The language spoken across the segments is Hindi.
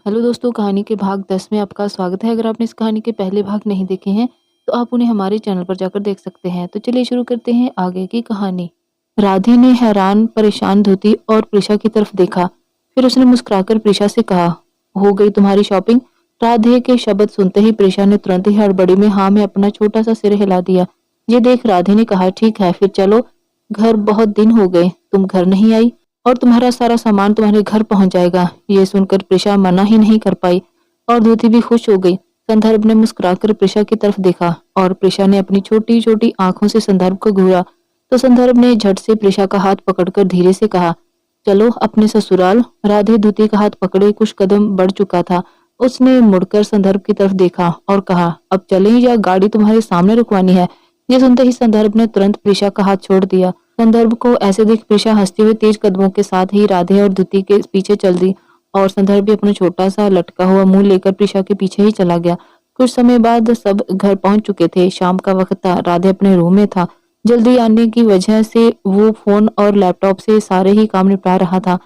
हेलो दोस्तों, कहानी के भाग 10 में आपका स्वागत है। अगर आपने इस कहानी के पहले भाग नहीं देखे हैं, तो आप उन्हें हमारे चैनल पर जाकर देख सकते हैं। तो चलिए शुरू करते हैं आगे की कहानी। राधे ने हैरान परेशान धोती और प्रिशा की तरफ देखा। फिर उसने मुस्कुराकर प्रिशा से कहा, हो गई तुम्हारी शॉपिंग? राधे के शब्द सुनते ही प्रिशा ने तुरंत ही हड़बड़ी में हाँ में अपना छोटा सा सिर हिला दिया। ये देख राधे ने कहा, ठीक है फिर चलो, घर बहुत दिन हो गए तुम घर नहीं आई और तुम्हारा सारा सामान तुम्हारे घर पहुंच जाएगा। ये सुनकर प्रिशा मना ही नहीं कर पाई और धोती भी खुश हो गई। संदर्भ ने मुस्कुराकर प्रिशा की तरफ देखा और प्रिशा ने अपनी छोटी छोटी आंखों से संदर्भ को घूरा तो संदर्भ ने झट से प्रिशा का हाथ पकड़कर धीरे से कहा, चलो अपने ससुराल। राधे धोती का हाथ पकड़े कुछ कदम बढ़ चुका था। उसने मुड़कर संदर्भ की तरफ देखा और कहा, अब चलें या गाड़ी तुम्हारे सामने रुकवानी है? ये सुनते ही संदर्भ ने तुरंत प्रिशा का हाथ छोड़ दिया। संदर्भ को ऐसे देख प्रिशा हंसते हुए तेज कदमों के साथ ही राधे और द्युति के पीछे चल दी और संदर्भ भी अपना छोटा सा लटका हुआ मुंह लेकर प्रिशा के पीछे ही चला गया। कुछ समय बाद सब घर पहुंच चुके थे। शाम का वक्त था। राधे अपने रूम में था। जल्दी आने की वजह से वो फोन और लैपटॉप से सारे ही काम निपटा रहा था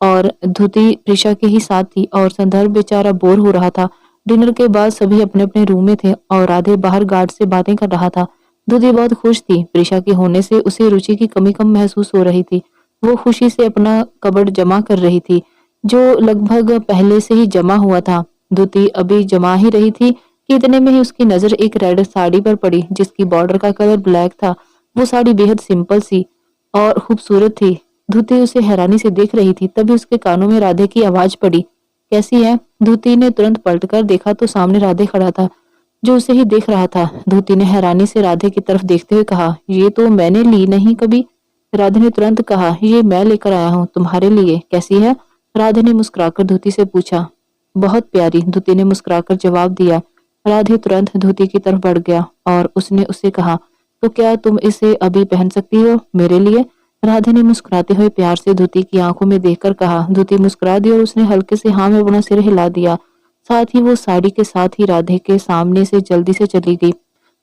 और धुति प्रिशा के ही साथ थी और संदर्भ बेचारा बोर हो रहा था। डिनर के बाद सभी अपने अपने रूम में थे और राधे बाहर गार्ड से बातें कर रहा था। धुति बहुत खुश थी। प्रिशा के होने से उसे रुचि की कमी कम महसूस हो रही थी। वो खुशी से अपना कबर्ड जमा कर रही थी, जो लगभग पहले से ही जमा हुआ था। धुति अभी जमा ही रही थी कि इतने में ही उसकी नजर एक रेड साड़ी पर पड़ी, जिसकी बॉर्डर का कलर ब्लैक था। वो साड़ी बेहद सिंपल सी और खूबसूरत थी। धुति उसे हैरानी से देख रही थी। तभी उसके कानों में राधे की आवाज पड़ी, कैसी है? धुति ने तुरंत पलटकर देखा तो सामने राधे खड़ा था, जो उसे ही देख रहा था। धुति ने हैरानी से राधे की तरफ देखते हुए कहा, ये तो मैंने ली नहीं कभी। राधे ने तुरंत कहा, ये मैं लेकर आया हूँ तुम्हारे लिए। कैसी है? राधे ने मुस्कुराकर धुति से पूछा। बहुत प्यारी, धुति ने मुस्कुराकर जवाब दिया। राधे तुरंत धुति की तरफ बढ़ गया और उसने उससे कहा, तो क्या तुम इसे अभी पहन सकती हो मेरे लिए? राधे ने मुस्कुराते हुए प्यार से धुति की आंखों में देखकर कहा। धुति मुस्कुरा दी और उसने हल्के से हाँ में अपना सिर हिला दिया। साथ ही वो साड़ी के साथ ही राधे के सामने से जल्दी से चली गई।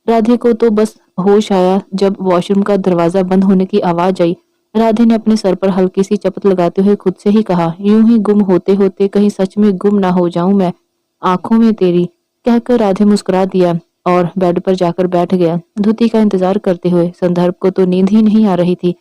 राधे को तो बस होश आया जब वॉशरूम का दरवाजा बंद होने की आवाज आई। राधे ने अपने सर पर हल्की सी चपत लगाते हुए खुद से ही कहा, यूं ही गुम होते होते कहीं सच में गुम ना हो जाऊं मैं आंखों में तेरी। कहकर राधे मुस्कुरा दिया और बेड पर जाकर बैठ गया धुति का इंतजार करते हुए। संदर्भ को तो नींद ही नहीं आ रही थी,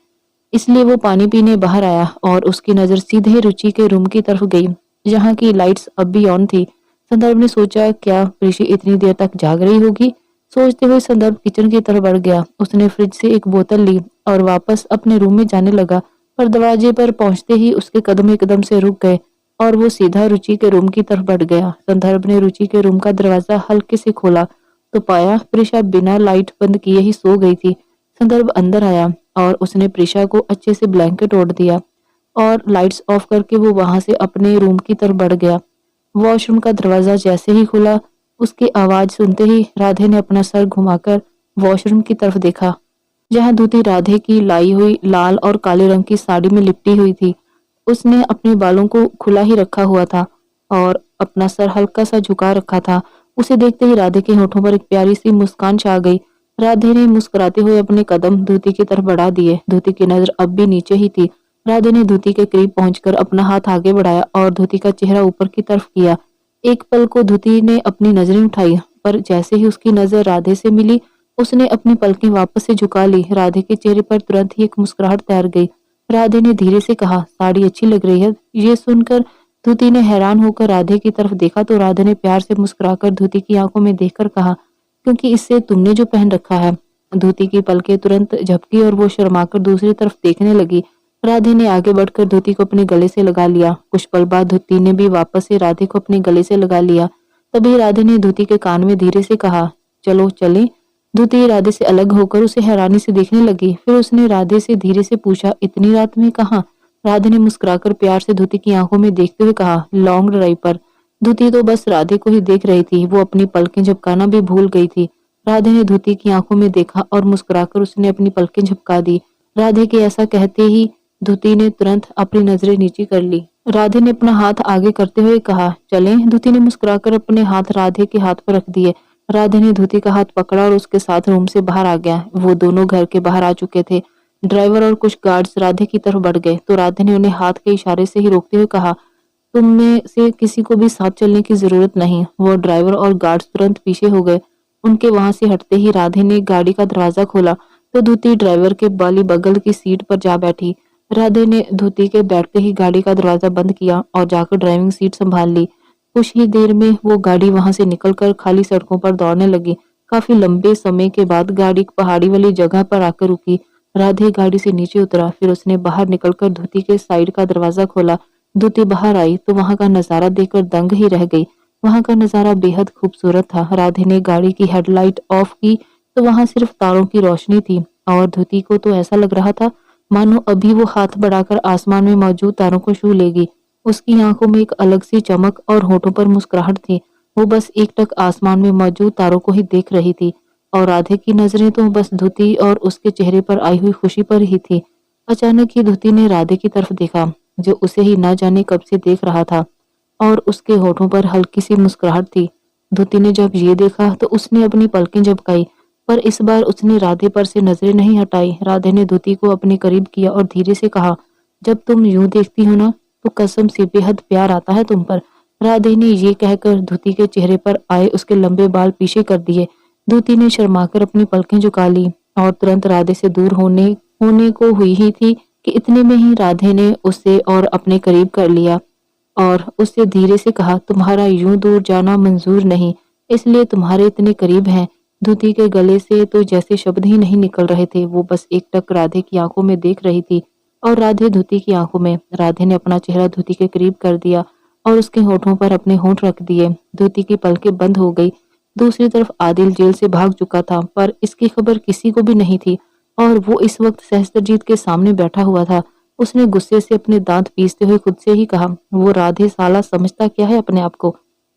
इसलिए वो पानी पीने बाहर आया और उसकी नजर सीधे रुचि के रूम की तरफ गई, जहाँ की लाइट्स अब भी ऑन थी। संदर्भ ने सोचा, क्या ऋषि इतनी देर तक जाग रही होगी? सोचते हुए संदर्भ किचन की तरफ बढ़ गया। उसने फ्रिज से एक बोतल ली और वापस अपने रूम में जाने लगा, पर दरवाजे पर पहुंचते ही उसके कदम एकदम से रुक गए और वो सीधा रुचि के रूम की तरफ बढ़ गया। संदर्भ ने रुचि के रूम का दरवाजा हल्के से खोला तो पाया प्रिशा बिना लाइट बंद किए ही सो गई थी। संदर्भ अंदर आया और उसने प्रिशा को अच्छे से ब्लैंकेट ओढ़ दिया और लाइट्स ऑफ करके वो वहां से अपने रूम की तरफ बढ़ गया। वॉशरूम का दरवाजा जैसे ही खुला, उसकी आवाज सुनते ही राधे ने अपना सर घुमाकर वॉशरूम की तरफ देखा, जहां धुति राधे की लाई हुई लाल और काले रंग की साड़ी में लिपटी हुई थी। उसने अपने बालों को खुला ही रखा हुआ था और अपना सर हल्का सा झुका रखा था। उसे देखते ही राधे के होठों पर एक प्यारी सी मुस्कान छा गई। राधे ने मुस्कुराते हुए अपने कदम धुति की तरफ बढ़ा दिए। धुति की नजर अब भी नीचे ही थी। राधे ने धुति के करीब पहुंचकर अपना हाथ आगे बढ़ाया और धुति का चेहरा ऊपर की तरफ किया। एक पल को धुति ने अपनी नजरें उठाई, पर जैसे ही उसकी नजर राधे से मिली, उसने अपनी पलकें वापस से झुका ली। राधे के चेहरे पर तुरंत ही एक मुस्कुराहट तैर गई। राधे ने धीरे से कहा, साड़ी अच्छी लग रही है। ये सुनकर धुति ने हैरान होकर राधे की तरफ देखा तो राधे ने प्यार से मुस्कुराकर धुति की आंखों में देखकर कहा, क्योंकि इससे तुमने जो पहन रखा है। धुति की पलकें तुरंत झपकी और वो शर्माकर दूसरी तरफ देखने लगी। राधे ने आगे बढ़कर धुति को अपने गले से लगा लिया। कुछ पल बाद धुति ने भी वापस से राधे को अपने गले से लगा लिया। तभी राधे ने धुति के कान में धीरे से कहा, चलो चलें। धुति राधे से अलग होकर उसे हैरानी से देखने लगी। फिर उसने राधे से धीरे से पूछा, इतनी रात में कहाँ? राधे ने मुस्कुराकर प्यार से धुति की आंखों में देखते हुए कहा, लॉन्ग ड्राइव पर। धुति तो बस राधे को ही देख रही थी। वो अपनी पलकें झपकाना भी भूल गई थी। राधे ने धुति की आंखों में देखा और मुस्कुराकर उसने अपनी पलकें झपका दी। राधे के ऐसा कहते ही धुति ने तुरंत अपनी नजरें नीची कर ली। राधे ने अपना हाथ आगे करते हुए कहा, चलें। धुति ने मुस्कुराकर अपने हाथ राधे के हाथ पर रख दिए। राधे ने धुति का हाथ पकड़ा और उसके साथ रूम से बाहर आ गया। वो दोनों घर के बाहर आ चुके थे। ड्राइवर और कुछ गार्ड्स राधे की तरफ बढ़ गए तो राधे ने उन्हें हाथ के इशारे से ही रोकते हुए कहा, तुम में से किसी को भी साथ चलने की जरूरत नहीं। वो ड्राइवर और गार्ड्स तुरंत पीछे हो गए। उनके वहां से हटते ही राधे ने गाड़ी का दरवाजा खोला तो धुती ड्राइवर के बाली बगल की सीट पर जा बैठी। राधे ने धुती के बैठते ही गाड़ी का दरवाजा बंद किया और जाकर ड्राइविंग सीट संभाल ली। कुछ ही देर में वो गाड़ी वहां से निकलकर खाली सड़कों पर दौड़ने लगी। काफी लंबे समय के बाद गाड़ी एक पहाड़ी वाली जगह पर आकर रुकी। राधे गाड़ी से नीचे उतरा, फिर उसने बाहर निकलकर धुती के साइड का दरवाजा खोला। धुती बाहर आई तो वहां का नजारा देखकर दंग ही रह गई। वहां का नजारा बेहद खूबसूरत था। राधे ने गाड़ी की हेडलाइट ऑफ की तो वहां सिर्फ तारों की रोशनी थी और धुती को तो ऐसा लग रहा था मानो अभी वो हाथ बढ़ाकर आसमान में मौजूद तारों को छू लेगी। उसकी आंखों में एक अलग सी चमक और होठों पर मुस्कुराहट थी। वो बस एकटक आसमान में मौजूद तारों को ही देख रही थी और राधे की नजरें तो बस धुती और उसके चेहरे पर आई हुई खुशी पर ही थी। अचानक ही धुती ने राधे की तरफ देखा, जो उसे ही न जाने कब से देख रहा था, और उसके होठों पर हल्की सी मुस्कुराहट थी। धुती ने जब ये देखा तो उसने अपनी पलकें झपकाई, पर इस बार उसने राधे पर से नजरें नहीं हटाई। राधे ने धुती को अपने करीब किया और धीरे से कहा, जब तुम यूं देखती हो ना तो कसम से बेहद प्यार आता है तुम पर। राधे ने ये कहकर धुती के चेहरे पर आए उसके लंबे बाल पीछे कर दिए। धुती ने शर्माकर अपनी पलकें झुका ली और तुरंत राधे से दूर होने होने को हुई ही थी कि इतने में ही राधे ने उसे और अपने करीब कर लिया और उससे धीरे से कहा, तुम्हारा यूं दूर जाना मंजूर नहीं, इसलिए तुम्हारे इतने करीब हैं। धुती के गले से तो जैसे शब्द ही नहीं निकल रहे थे। वो बस एकटक राधे की आंखों में देख रही थी और राधे धुती की आंखों में। राधे ने अपना चेहरा धुती के करीब कर दिया और उसके होठों पर अपने होंठ रख दिए। धुती की पलकें बंद हो गई। दूसरी तरफ आदिल जेल से भाग चुका था, पर इसकी खबर किसी को भी नहीं थी और वो इस वक्त सहस्त्रजीत के सामने बैठा हुआ था। उसने गुस्से से अपने दांत पीसते हुए खुद से ही कहा, वो राधे साला समझता क्या है अपने आप को।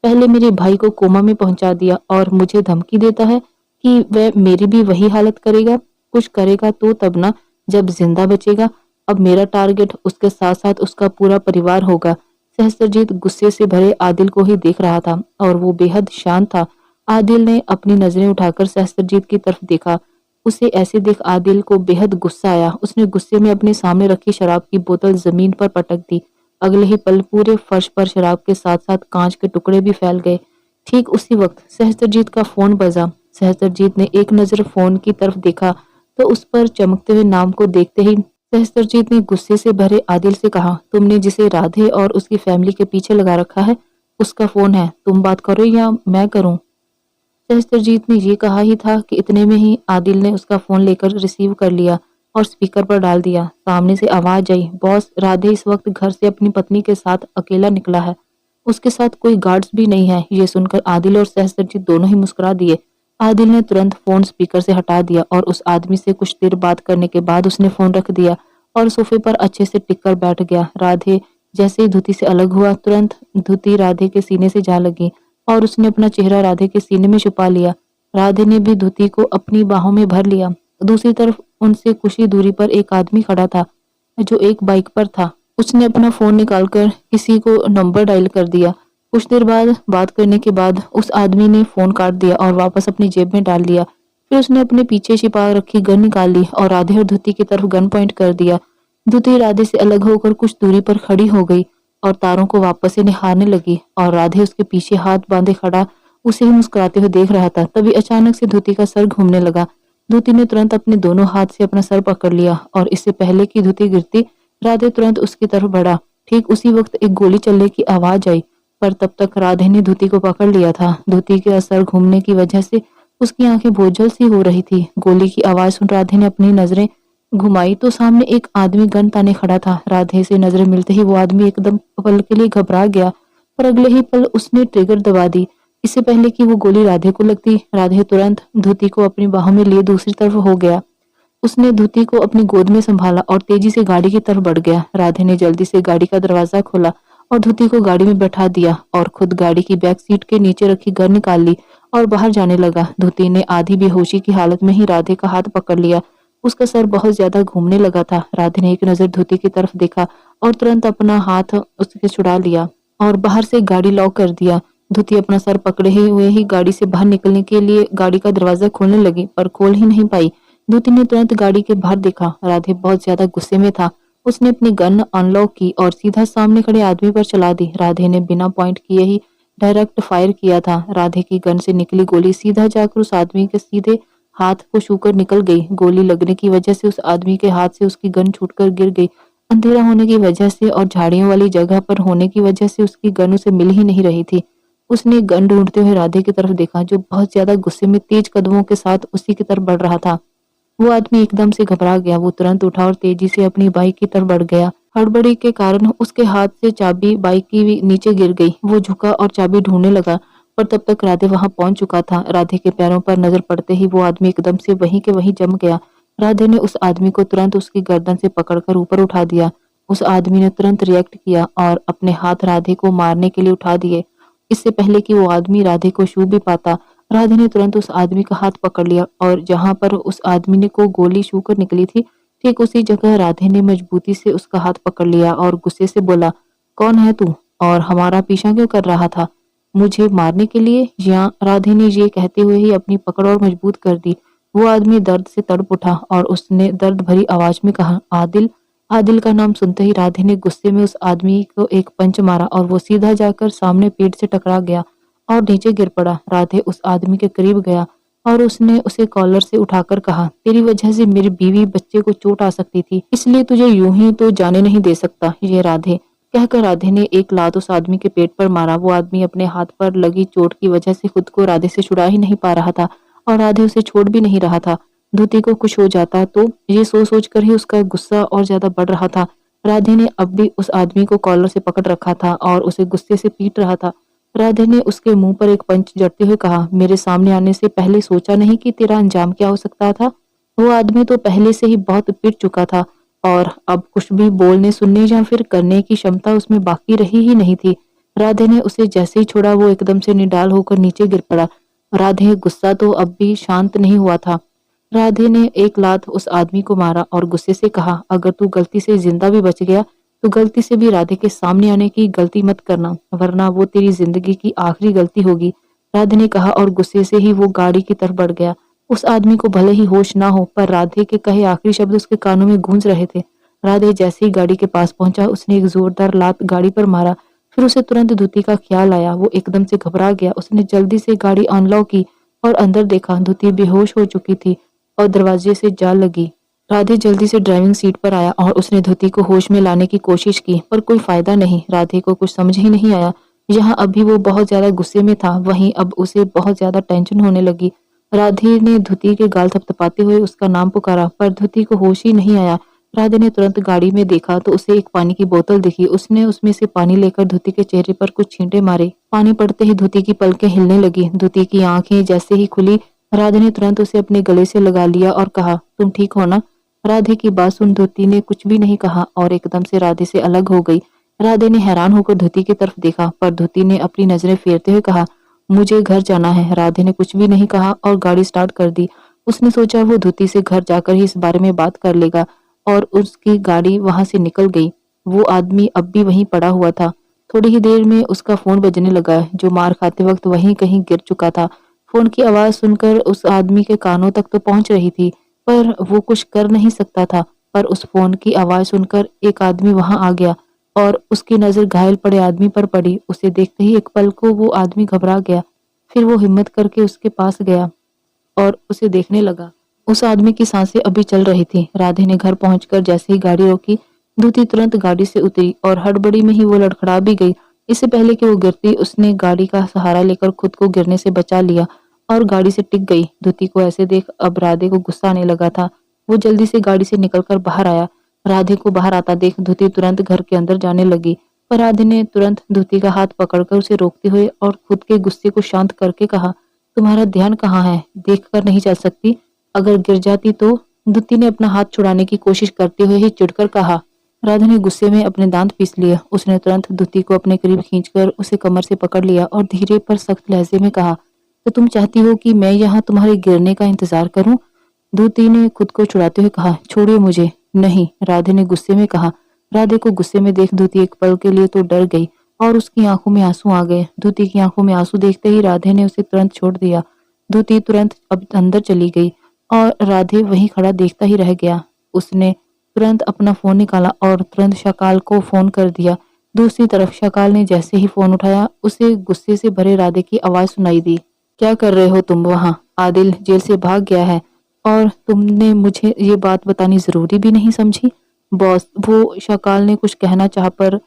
पहले मेरे भाई को कोमा में पहुंचा दिया और मुझे धमकी देता है कि वह मेरी भी वही हालत करेगा। कुछ करेगा तो तब ना, जब जिंदा बचेगा। अब मेरा टारगेट उसके साथ साथ उसका पूरा परिवार होगा। सहस्त्रजीत गुस्से से भरे आदिल को ही देख रहा था और वो बेहद शांत था। आदिल ने अपनी नजरें उठाकर सहस्त्रजीत की तरफ देखा। उसे ऐसे देख आदिल को बेहद गुस्सा आया। उसने गुस्से में अपने सामने रखी शराब की बोतल जमीन पर पटक दी। अगले ही पल पूरे फर्श पर शराब के साथ साथ कांच के टुकड़े भी फैल गए। ठीक उसी वक्त सहस्त्रजीत का फोन बजा। सहस्त्रजीत ने एक नजर फोन की तरफ देखा तो उस पर चमकते हुए नाम को देखते ही सहस्त्रजीत ने गुस्से से भरे आदिल से कहा, तुमने जिसे राधे और उसकी फैमिली के पीछे लगा रखा है उसका फोन है, तुम बात करो या मैं करूं। सहस्त्रजीत ने ये कहा ही था कि इतने में ही आदिल ने उसका फोन लेकर रिसीव कर लिया और स्पीकर पर डाल दिया। सामने से आवाज आई, बॉस, राधे इस वक्त घर से अपनी पत्नी के साथ अकेला निकला है। उसके साथ कोई गार्ड्स भी नहीं है। ये सुनकर आदिल और सहस्त्रजीत दोनों ही मुस्कुरा दिए। आदिल ने तुरंत फोन स्पीकर से हटा दिया और उस आदमी से कुछ देर बात करने के बाद उसने फोन रख दिया और सोफे पर अच्छे से टिक कर बैठ गया। राधे जैसे ही धुती से अलग हुआ, तुरंत धुती राधे के सीने से जा लगी और उसने अपना चेहरा राधे के सीने में छुपा लिया। राधे ने भी धुती को अपनी बाहों में भर लिया। दूसरी तरफ उनसे कुछ ही दूरी पर एक आदमी खड़ा था जो एक बाइक पर था। उसने अपना फोन निकालकर किसी को नंबर डायल कर दिया। कुछ देर बाद बात करने के बाद उस आदमी ने फोन काट दिया और वापस अपनी जेब में डाल लिया। फिर उसने अपने पीछे छिपा रखी गन निकाल ली और राधे और धुती की तरफ गन पॉइंट कर दिया। धुती राधे से अलग होकर कुछ दूरी पर खड़ी हो गई और तारों को वापस से निहारने लगी और राधे उसके पीछे हाथ बांधे खड़ा उसे ही मुस्कुराते हुए देख रहा था। तभी अचानक से धुती का सर घूमने लगा। धुती ने तुरंत अपने दोनों हाथ से अपना सर पकड़ लिया और इससे पहले कि धुती गिरती, राधे तुरंत उसकी तरफ बढ़ा। ठीक उसी वक्त एक गोली चलने की आवाज आई, पर तब तक राधे ने धुती को पकड़ लिया था। धुती के सर घूमने की वजह से उसकी आंखें बोझल सी हो रही थी। गोली की आवाज सुन राधे ने अपनी नजरें घुमाई तो सामने एक आदमी गन ताने खड़ा था। राधे से नजरें मिलते ही वो आदमी एकदम पल के लिए घबरा गया, पर अगले ही पल उसने ट्रिगर दबा दी। इससे पहले कि वो गोली राधे को लगती, राधे तुरंत धुती को अपनी बाहों में लिए दूसरी तरफ हो गया। उसने धुती को अपनी गोद में संभाला और तेजी से गाड़ी की तरफ बढ़ गया। राधे ने जल्दी से गाड़ी का दरवाजा खोला और धुती को गाड़ी में बैठा दिया और खुद गाड़ी की बैक सीट के नीचे रखी गन निकाल ली और बाहर जाने लगा। धुती ने आधी बेहोशी की हालत में ही राधे का हाथ पकड़ लिया। उसका सर बहुत ज्यादा घूमने लगा था। राधे ने एक नजर धुती की तरफ देखा और तुरंत अपना हाथ उसके छुड़ा लिया और बाहर से गाड़ी लॉक कर दिया। धुती अपना सर पकड़े हुए ही गाड़ी से बाहर निकलने के लिए गाड़ी का दरवाजा खोलने लगी, पर खोल ही नहीं पाई। धुती ने तुरंत गाड़ी के बाहर देखा। राधे बहुत ज्यादा गुस्से में था। उसने अपनी गन अनलॉक की और सीधा सामने खड़े आदमी पर चला दी। राधे ने बिना पॉइंट किए ही डायरेक्ट फायर किया था। राधे की गन से निकली गोली सीधा जाकर उस आदमी के सीधे हाथ को छूकर निकल गई। गोली लगने की वजह से उस आदमी के हाथ से उसकी गन छूटकर गिर गई। अंधेरा होने की वजह से और झाड़ियों वाली जगह पर होने की वजह से उसकी गन उसे मिल ही नहीं रही थी। उसने गन ढूंढते हुए राधे की तरफ देखा, जो बहुत ज्यादा गुस्से में तेज कदमों के साथ उसी की तरफ बढ़ रहा था। वो आदमी एकदम से घबरा गया। वो तुरंत उठा और तेजी से अपनी बाइक की तरफ बढ़ गया। हड़बड़ी के कारण उसके हाथ से चाबी बाइक की भी नीचे गिर गई। वो झुका और चाबी ढूंढने लगा, पर तब तक राधे वहां पहुंच चुका था। राधे के पैरों पर नजर पड़ते ही वो आदमी एकदम से वहीं के वहीं जम गया। राधे ने उस आदमी को तुरंत उसकी गर्दन से पकड़कर ऊपर उठा दिया। उस आदमी ने तुरंत रिएक्ट किया और अपने हाथ राधे को मारने के लिए उठा दिए। इससे पहले कि वो आदमी राधे को छू भी पाता, राधे ने तुरंत उस आदमी का हाथ पकड़ लिया और जहां पर उस आदमी ने को गोली छू कर निकली थी, ठीक उसी जगह राधे ने मजबूती से उसका हाथ पकड़ लिया और गुस्से से बोला, कौन है तू और हमारा पीछा क्यों कर रहा था? मुझे मारने के लिए? या राधे ने ये कहते हुए ही अपनी पकड़ और मजबूत कर दी। वो आदमी दर्द से तड़प उठा और उसने दर्द भरी आवाज में कहा, आदिल। आदिल का नाम सुनते ही राधे ने गुस्से में उस आदमी को एक पंच मारा और वो सीधा जाकर सामने पेड़ से टकरा गया और नीचे गिर पड़ा। राधे उस आदमी के करीब गया और उसने उसे कॉलर से उठाकर कहा, तेरी वजह से मेरी बीवी बच्चे को चोट आ सकती थी, इसलिए तुझे यूं ही तो जाने नहीं दे सकता ये राधे। कहकर राधे ने एक लात उस आदमी के पेट पर मारा। वो आदमी अपने हाथ पर लगी चोट की वजह से खुद को राधे से छुड़ा ही नहीं पा रहा था और राधे उसे छोड़ भी नहीं रहा था। धुती को कुछ हो जाता तो ये सोच सोच कर ही उसका गुस्सा और ज्यादा बढ़ रहा था। राधे ने अब भी उस आदमी को कॉलर से पकड़ रखा था और उसे गुस्से से पीट रहा था। राधे ने उसके मुंह पर एक पंच जड़ते हुए कहा, मेरे सामने आने से पहले सोचा नहीं कि तेरा अंजाम क्या हो सकता था? वो आदमी तो पहले से ही बहुत पिट चुका था और अब कुछ भी बोलने सुनने या फिर करने की क्षमता उसमें बाकी रही ही नहीं थी। राधे ने उसे जैसे ही छोड़ा वो एकदम से निडाल होकर नीचे गिर पड़ा। राधे गुस्सा तो अब भी शांत नहीं हुआ था। राधे ने एक लात उस आदमी को मारा और गुस्से से कहा, अगर तू गलती से जिंदा भी बच गया तो गलती से भी राधे के सामने आने की गलती मत करना, वरना वो तेरी जिंदगी की आखिरी गलती होगी। राधे ने कहा और गुस्से से ही वो गाड़ी की तरफ बढ़ गया। उस आदमी को भले ही होश ना हो, पर राधे के कहे आखिरी शब्द उसके कानों में गूंज रहे थे। राधे जैसे ही गाड़ी के पास पहुंचा, उसने एक जोरदार लात गाड़ी पर मारा। फिर उसे तुरंत धुती का ख्याल आया। वो एकदम से घबरा गया। उसने जल्दी से गाड़ी अनलॉक की और अंदर देखा। धुती बेहोश हो चुकी थी और दरवाजे से जा लगी। राधे जल्दी से ड्राइविंग सीट पर आया और उसने धुती को होश में लाने की कोशिश की, पर कोई फायदा नहीं। राधे को कुछ समझ ही नहीं आया। यहाँ अभी वो बहुत ज्यादा गुस्से में था, वहीं अब उसे बहुत ज्यादा टेंशन होने लगी। राधे ने धुती के गाल थपथपाते हुए उसका नाम पुकारा, पर धुती को होश ही नहीं आया। राधे ने तुरंत गाड़ी में देखा तो उसे एक पानी की बोतल दिखी। उसने उसमें से पानी लेकर धुती के चेहरे पर कुछ छींटे मारे। पानी पड़ते ही धुती की पलकें हिलने लगी। धुती की आंखें जैसे ही खुली, राधे ने तुरंत उसे अपने गले से लगा लिया और कहा, तुम ठीक हो ना? राधे की बात सुन धुती ने कुछ भी नहीं कहा और एकदम से राधे से अलग हो गई। राधे ने हैरान होकर धुती की तरफ देखा, पर धुती ने अपनी नजरें फेरते हुए कहा, मुझे घर जाना है। राधे ने कुछ भी नहीं कहा और गाड़ी स्टार्ट कर दी। उसने सोचा वो धुती से घर जाकर ही इस बारे में बात कर लेगा और उसकी गाड़ी वहां से निकल गई। वो आदमी अब भी वहीं पड़ा हुआ था। थोड़ी ही देर में उसका फोन बजने लगा, जो मार खाते वक्त वहीं कहीं गिर चुका था। फोन की आवाज सुनकर उस आदमी के कानों तक तो पहुंच रही थी, पर वो कुछ कर नहीं सकता था। पर उस फोन की आवाज सुनकर एक आदमी वहां आ गया और उसकी नजर घायल पड़े आदमी पर पड़ी। उसे देखते ही एक पल को वो आदमी घबरा गया। फिर वो हिम्मत करके उसके पास गया और उसे देखने लगा। उस आदमी की सांसें अभी चल रही थी। राधे ने घर पहुंचकर जैसे ही गाड़ी रोकी, धुती तुरंत गाड़ी से उतरी और हड़बड़ी में ही वो लड़खड़ा भी गई। इससे पहले कि वो गिरती, उसने गाड़ी का सहारा लेकर खुद को गिरने से बचा लिया और गाड़ी से टिक गई। धुती को ऐसे देख अब राधे को गुस्सा आने लगा था। वो जल्दी से गाड़ी से निकलकर बाहर आया। राधे को बाहर आता देख धुती तुरंत घर के अंदर जाने लगी, पर राधे ने तुरंत धुती का हाथ पकड़कर उसे रोकते हुए और खुद के गुस्से को शांत करके कहा, तुम्हारा ध्यान कहाँ है? देख कर नहीं चल सकती? अगर गिर जाती तो? धुती ने अपना हाथ छुड़ाने की कोशिश करते हुए ही चिढ़कर कहा। राधा ने गुस्से में अपने दांत पीस लिए। उसने तुरंत धुती को अपने करीब खींचकर उसे कमर से पकड़ लिया और धीरे पर सख्त लहजे में कहा, तो तुम चाहती हो कि मैं यहाँ तुम्हारे गिरने का इंतजार करूं? धुती ने खुद को छुड़ाते हुए कहा, छोड़िए मुझे। नहीं, राधे ने गुस्से में कहा। राधे को गुस्से में देख धुती एक पल के लिए तो डर गई और उसकी आंखों में आंसू आ गए। धुती की आंखों में आंसू देखते ही राधे ने उसे तुरंत छोड़ दिया। धुती तुरंत अब अंदर चली गई और राधे वहीं खड़ा देखता ही रह गया। उसने तुरंत अपना फोन निकाला और तुरंत शकाल को फोन कर दिया। दूसरी तरफ शकाल ने जैसे ही फोन उठाया, उसे गुस्से से भरे राधे की आवाज सुनाई दी। क्या कर रहे हो तुम वहाँ? आदिल जेल से भाग गया है और तुमने मुझे ये बात बतानी जरूरी भी नहीं समझी? बॉस, वो शकाल ने कुछ कहना चाहा पर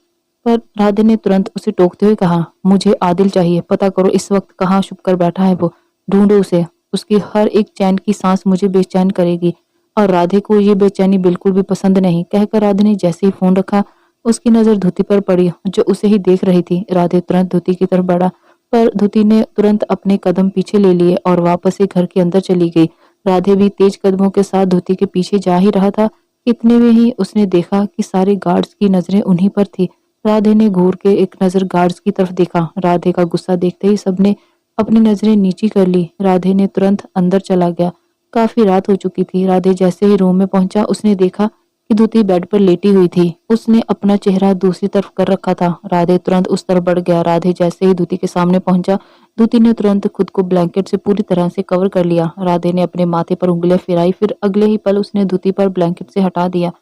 राधे ने तुरंत उसे टोकते हुए कहा, मुझे आदिल चाहिए, पता करो इस वक्त कहाँ छुप कर बैठा है वो, ढूंढो उसे। उसकी हर एक चैन की सांस मुझे बेचैन करेगी और राधे को ये बेचैनी बिल्कुल भी पसंद नहीं। कहकर राधे ने जैसे ही फोन रखा, उसकी नजर धुति पर पड़ी जो उसे ही देख रही थी। राधे तुरंत धुति की तरफ बढ़ा पर धुति ने तुरंत अपने कदम पीछे ले लिए और वापस से घर के अंदर चली गई। राधे भी तेज कदमों के साथ धुति के पीछे जा ही रहा था। इतने में ही उसने देखा कि सारे गार्ड्स की नजरें उन्हीं पर थी। राधे ने घूर के एक नजर गार्ड्स की तरफ देखा। राधे का गुस्सा देखते ही सबने अपनी नजरें नीची कर ली। राधे ने तुरंत अंदर चला गया। काफी रात हो चुकी थी। राधे जैसे ही रूम में पहुंचा, उसने देखा कि धुति बेड पर लेटी हुई थी। उसने अपना चेहरा दूसरी तरफ कर रखा था। राधे तुरंत उस तरफ बढ़ गया। राधे जैसे ही धुति के सामने पहुंचा, धुति ने तुरंत खुद को ब्लैंकेट से पूरी तरह से कवर कर लिया। राधे ने अपने माथे पर उंगलियां फिराई, फिर अगले ही पल उसने धुति पर ब्लैंकेट से हटा दिया।